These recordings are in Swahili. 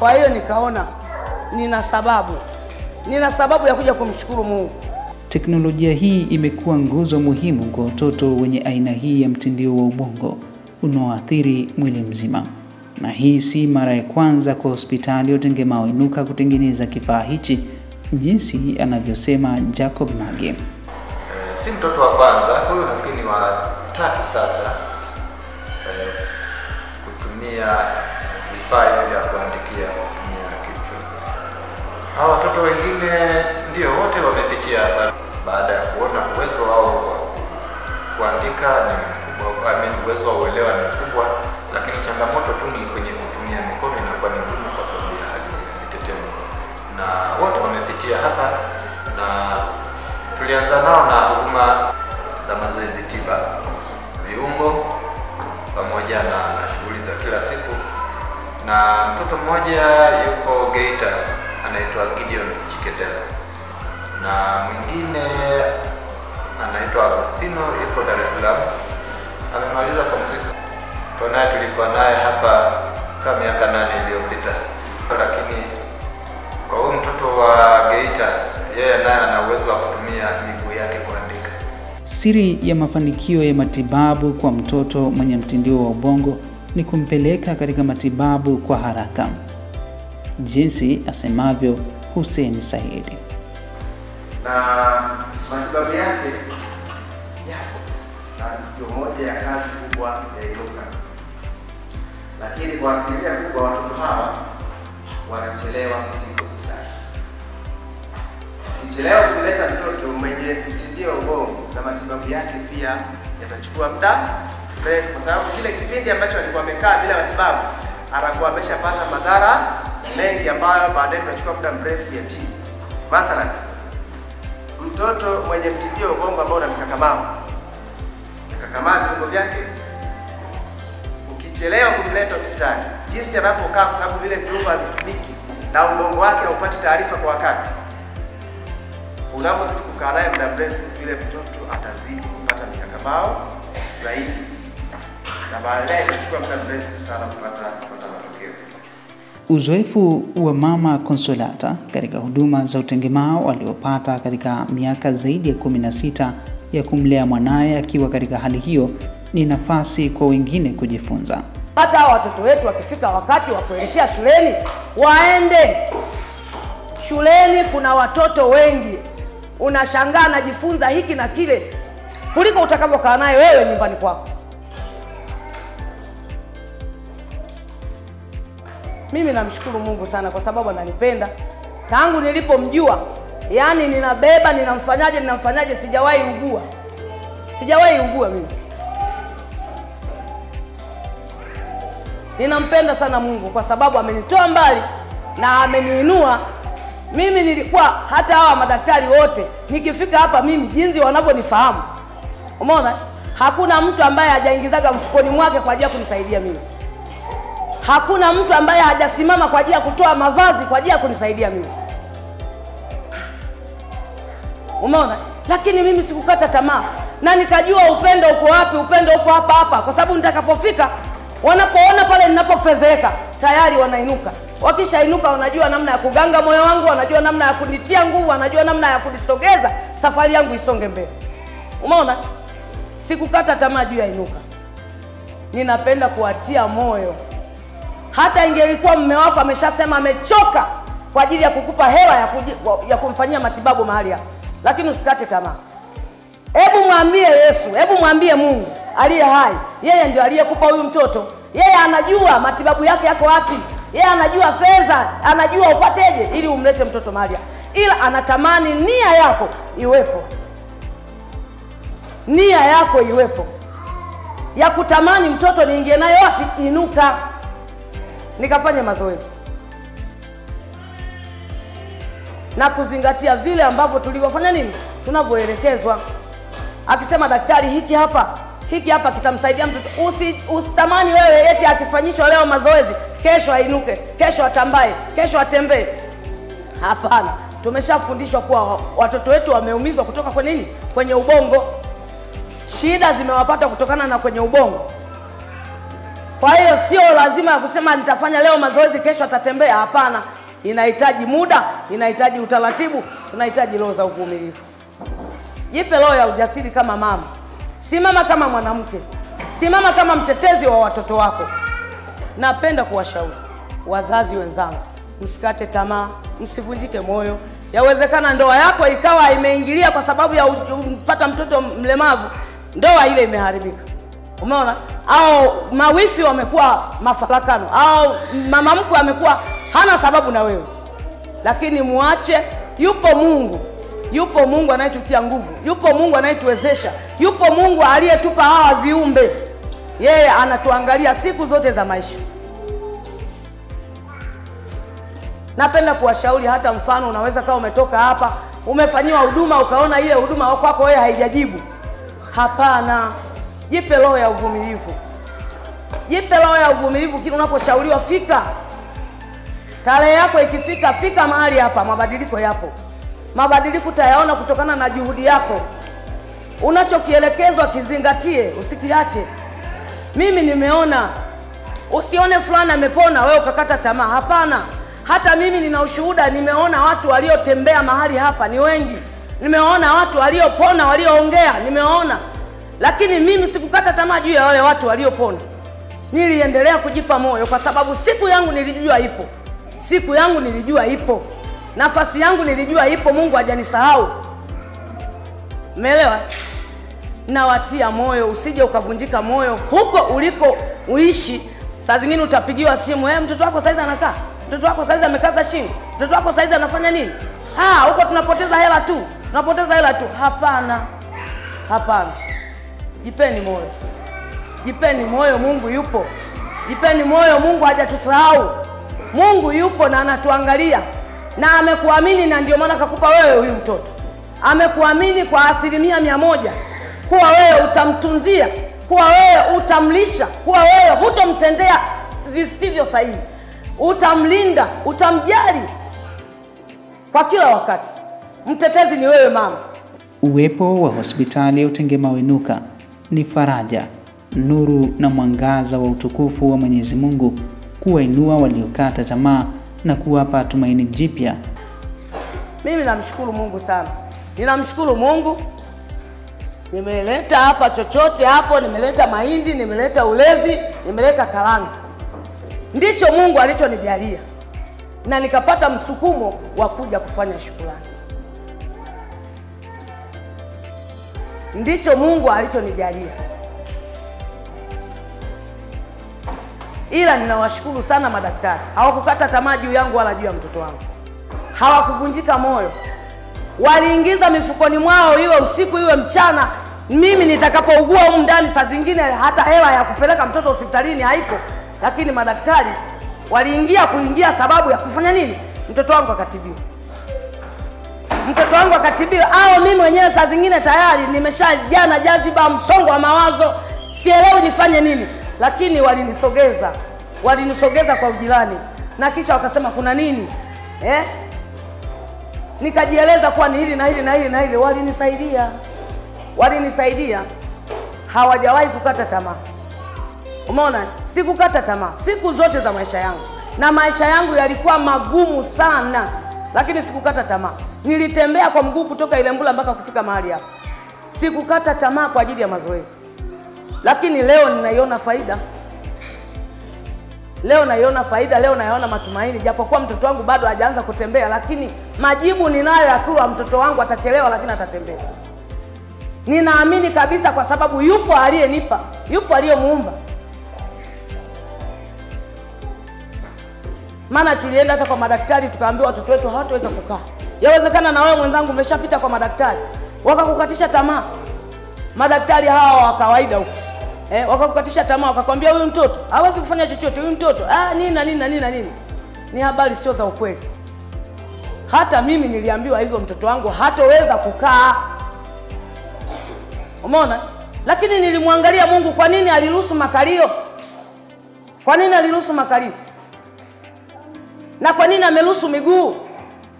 Kwa hiyo nikaona nina sababu ya kuja kumshukuru Mungu. Teknolojia hii imekuwa nguzo muhimu kwa watoto wenye aina hii ya mtindio wa ubongo unaoathiri mwili mzima. Na hii si mara ya kwanza kwa hospitali ya Tengemao Inuka kutengeneza kifaa hichi, jinsi anavyosema Jacob Mage. Si mtoto wa kwanza, huyu nafikiri ni wa 3 sasa kutumia vifaa hivi vya kuandikia kutumia kichwa. Hao watoto wengine ndio wote wamepitia hapa baada ya kuona uwezo wao wa kuandika ni mkubwa, uwezo wa uelewa ni mkubwa, lakini changamoto tu ni kwenye kutumia mikono inakuwa ni ngumu kwa sababu ya hali ya mitetemo. Na wote wamepitia hapa na tulianza nao na huduma za mazoezi tiba, viungo pamoja na shughuli za kila siku. Na mtoto mmoja yuko Geita anaitwa Gideon Chiketela, na mwingine anaitwa Agostino yuko Dar es Salaam, amemaliza form 6. Kwa naye tulikuwa naye hapa kama miaka 8 iliyopita. Lakini kwa huyu mtoto wa Geita, yeye naye ana uwezo wa kutumia miguu yake kuandika. Siri ya mafanikio ya matibabu kwa mtoto mwenye mtindio wa ubongo ni kumpeleka katika matibabu kwa haraka, jinsi asemavyo Hussein Saidi. Na matibabu yake yapo, na ndio moja ya kazi kubwa ya Inuka. Lakini kwa asilimia kubwa watoto hawa wanachelewa kufika hospitali. Ukichelewa kuleta mtoto mwenye mtindio wa ubongo, na matibabu yake pia yatachukua muda mrefu, kwa sababu kile kipindi ambacho alikuwa amekaa bila matibabu anakuwa ameshapata madhara mengi ambayo baadaye tunachukua muda mrefu kuyatibu. Mathalan, mtoto mwenye mtindio wa ubongo ambao unamkakamaa viungo vyake, ukichelewa kumleta hospitali, jinsi anapokaa, kwa sababu vile viungo havitumiki na ubongo wake haupati taarifa kwa wakati, unapozidi kukaa naye muda mrefu, vile mtoto atazidi kupata mikakamao zaidi, na baadaye itachukua muda mrefu sana kupata matokeo. Uzoefu wa Mama Consolata katika huduma za utengemao aliopata katika miaka zaidi ya 16 ya kumlea mwanae akiwa katika hali hiyo ni nafasi kwa wengine kujifunza. Hata watoto wetu wakifika wakati wa kuelekea shuleni, waende shuleni. Kuna watoto wengi unashangaa anajifunza hiki na kile kuliko utakavyokaa naye wewe nyumbani kwako. Mimi namshukuru Mungu sana kwa sababu ananipenda. Tangu nilipomjua, yani ninamfanyaje sijawahi ugua mimi. Ninampenda sana Mungu kwa sababu amenitoa mbali na ameniinua. Mimi nilikuwa hata hawa madaktari wote nikifika hapa mimi jinsi wanavyonifahamu. Umeona? Hakuna mtu ambaye hajaingizaga mfukoni mwake kwa ajili ya kunisaidia mimi. Hakuna mtu ambaye hajasimama kwa ajili ya kutoa mavazi kwa ajili ya kunisaidia mimi. Umeona? Lakini mimi sikukata tamaa. Na nikajua upendo uko wapi, upendo uko hapa kwa sababu nitakapofika wanapoona pale ninapofezeka tayari wanainuka. Wakishainuka wanajua namna ya kuganga moyo wangu, wanajua namna ya kunitia nguvu, wanajua namna ya kunisogeza safari yangu isonge mbele. Umeona? Sikukata tamaa juu ya Inuka. Ninapenda kuwatia moyo. Hata ingelikuwa mume wako ameshasema amechoka kwa ajili ya kukupa hela ya kumfanyia matibabu mahali hapa, lakini usikate tamaa. Hebu mwambie Yesu, hebu mwambie Mungu aliye hai, yeye ndio aliyekupa huyu mtoto. Yeye anajua matibabu yake yako wapi. Yeye anajua fedha, anajua upateje ili umlete mtoto mahali hapa. Ila anatamani nia yako iwepo. Nia yako iwepo ya kutamani mtoto niingie naye wapi? Inuka nikafanye mazoezi na kuzingatia vile ambavyo tulivyofanya nini, tunavyoelekezwa. Akisema daktari hiki hapa kitamsaidia mtoto, usitamani wewe eti akifanyishwa leo mazoezi kesho ainuke, kesho atambae, kesho atembee. Hapana, tumeshafundishwa kuwa watoto wetu wameumizwa kutoka kwenye nini? Kwenye ubongo. Shida zimewapata kutokana na kwenye ubongo. Kwa hiyo sio lazima kusema nitafanya leo mazoezi kesho atatembea, hapana. Inahitaji muda, inahitaji utaratibu, tunahitaji roho za uvumilivu. Jipe roho ya ujasiri kama mama. Simama kama mwanamke. Simama kama mtetezi wa watoto wako. Napenda kuwashauri wazazi wenzangu, msikate tamaa, msivunjike moyo. Yawezekana ndoa yako ikawa imeingilia kwa sababu ya kupata mtoto mlemavu, ndoa ile imeharibika. Umeona? Au mawifi wamekuwa mafarakano, au mama mkwe amekuwa hana sababu na wewe. Lakini muache, yupo Mungu. Yupo Mungu anayetutia nguvu. Yupo Mungu anayetuwezesha. Yupo Mungu aliyetupa hawa viumbe. Yeye anatuangalia siku zote za maisha. Napenda kuwashauri, hata mfano unaweza kama umetoka hapa, umefanyiwa huduma ukaona ile huduma kwako wewe haijajibu. Hapana. Jipe roho ya uvumilivu. Jipe roho ya uvumilivu kila unaposhauriwa. Fika. Tarehe yako ikifika, fika mahali hapa, mabadiliko yapo. Mabadiliko utayaona kutokana na juhudi yako. Unachokielekezwa kizingatie, usikiache. Mimi nimeona, usione fulani amepona wewe ukakata tamaa. Hapana. Hata mimi nina ushuhuda, nimeona watu waliotembea mahali hapa ni wengi. Nimeona watu waliopona, walioongea, nimeona. Lakini mimi sikukata tamaa juu ya wale watu waliopona. Niliendelea kujipa moyo kwa sababu siku yangu nilijua ipo. Siku yangu nilijua ipo. Nafasi yangu nilijua ipo, Mungu hajanisahau. Umeelewa? Nawatia moyo, usije ukavunjika moyo huko uliko uishi. Saa zingine utapigiwa simu, mtoto wako saizi anakaa. Mtoto wako saizi amekaza shingo. Mtoto wako saizi anafanya nini? Huko tunapoteza hela tu. Tunapoteza hela tu. Hapana. Hapana. Jipeni moyo. Jipeni moyo, Mungu yupo. Jipeni moyo, Mungu hajatusahau. Mungu yupo na anatuangalia. Na amekuamini, na ndio maana akakupa wewe huyu mtoto. Amekuamini kwa 100% kuwa wewe utamtunzia, kuwa wewe utamlisha, kuwa wewe hutomtendea visivyo sahihi. Utamlinda, utamjali kwa kila wakati. Mtetezi ni wewe mama. Uwepo wa hospitali ya Utengema Winuka ni faraja, nuru na mwangaza wa utukufu wa Mwenyezi Mungu, kuwainua waliokata tamaa na kuwapa tumaini jipya. Mimi namshukuru Mungu sana. Ninamshukuru Mungu. Nimeleta hapa chochote hapo, nimeleta mahindi, nimeleta ulezi, nimeleta karanga. Ndicho Mungu alichonijalia. Na nikapata msukumo wa kuja kufanya shukrani. Ndicho Mungu alichonijalia. Ila ninawashukuru sana madaktari. Hawakukata tamaa juu yangu wala juu ya mtoto wangu. Hawakuvunjika moyo. Waliingiza mifukoni mwao, iwe usiku iwe mchana. Mimi nitakapougua huko ndani, saa zingine hata hela ya kupeleka mtoto hospitalini haipo. Lakini madaktari kuingia sababu ya kufanya nini? Mtoto wangu akatibiwa. Mtoto wangu akatibiwa. Au mimi mwenyewe saa zingine tayari nimeshajaa na jaziba, msongo wa mawazo, sielewi nifanye nini. Lakini walinisogeza kwa ujirani. Na kisha wakasema kuna nini? Nikajieleza kwa ni hili na hili na hili na hili. Walinisaidia. Hawajawahi kukata tamaa. Umeona? Sikukata tamaa siku zote za maisha yangu. Na maisha yangu yalikuwa magumu sana, lakini sikukata tamaa. Nilitembea kwa mguu kutoka Ilembula mpaka kufika mahali hapa. Sikukata tamaa kwa ajili ya mazoezi. Lakini leo ninaiona faida. Leo naiona matumaini. Japokuwa mtoto wangu bado hajaanza kutembea, lakini majibu ninayo ya kuwa mtoto wangu atachelewa lakini atatembea. Ninaamini kabisa kwa sababu yupo aliyenipa, yupo aliyemuumba. Maana tulienda hata kwa madaktari tukaambiwa watoto wetu hawataweza kukaa. Yawezekana na wewe mwenzangu umeshapita kwa madaktari, wakakukatisha tamaa. Madaktari hawa wa kawaida huko. Wakakukatisha tamaa, wakakwambia huyu mtoto hawezi kufanya chochote, huyu mtoto nini. Ni habari sio za ukweli. Hata mimi niliambiwa hivyo, mtoto wangu hataweza kukaa. Umeona? Lakini nilimwangalia Mungu, kwa nini aliruhusu makalio? Kwa nini aliruhusu makalio? Na kwa nini ameruhusu miguu?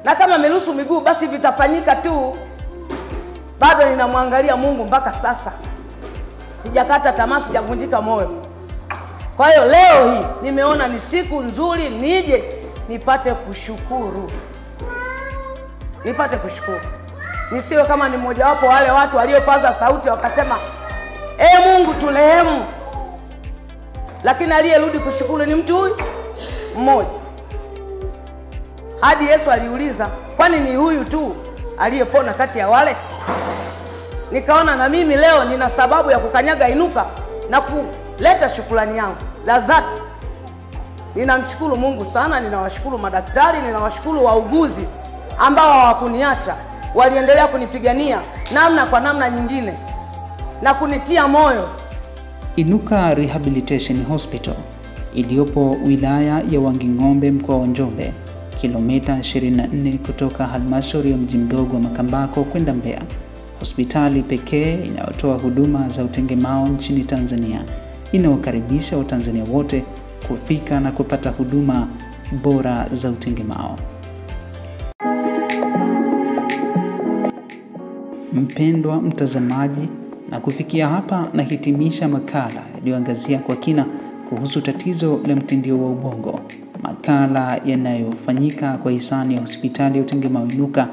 Na kama ameruhusu miguu basi vitafanyika tu. Bado ninamwangalia Mungu mpaka sasa. Sijakata tamaa, sijavunjika moyo. Kwa hiyo leo hii nimeona ni siku nzuri nije nipate kushukuru. Nipate kushukuru. Nisiwe kama ni mmoja wapo wale watu waliopaza sauti wakasema, Mungu turehemu. Lakini aliyerudi kushukuru ni mtu huyu mmoja. Hadi Yesu aliuliza, kwani ni huyu tu aliyepona kati ya wale? Nikaona na mimi leo nina sababu ya kukanyaga inuka na kuleta shukrani yangu za dhati. Ninamshukuru Mungu sana, ninawashukuru madaktari, ninawashukuru wauguzi ambao hawakuniacha, waliendelea kunipigania namna kwa namna nyingine na kunitia moyo. Inuka Rehabilitation Hospital iliyopo wilaya ya Wanging'ombe mkoa wa Njombe, kilomita 24 kutoka halmashauri ya mji mdogo wa Makambako kwenda Mbeya. Hospitali pekee inayotoa huduma za utengemao nchini Tanzania, inawakaribisha Watanzania wote kufika na kupata huduma bora za utengemao. Mpendwa mtazamaji, na kufikia hapa nahitimisha makala yaliyoangazia kwa kina kuhusu tatizo la mtindio wa ubongo. Makala yanayofanyika kwa hisani ya hospitali ya utengemao Inuka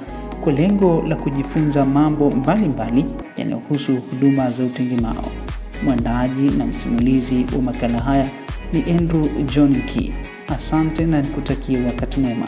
kwa lengo la kujifunza mambo mbalimbali yanayohusu huduma za utengemao. Mwandaji na msimulizi wa makala haya ni Andrew John Key. Asante na nikutakie wakati mwema.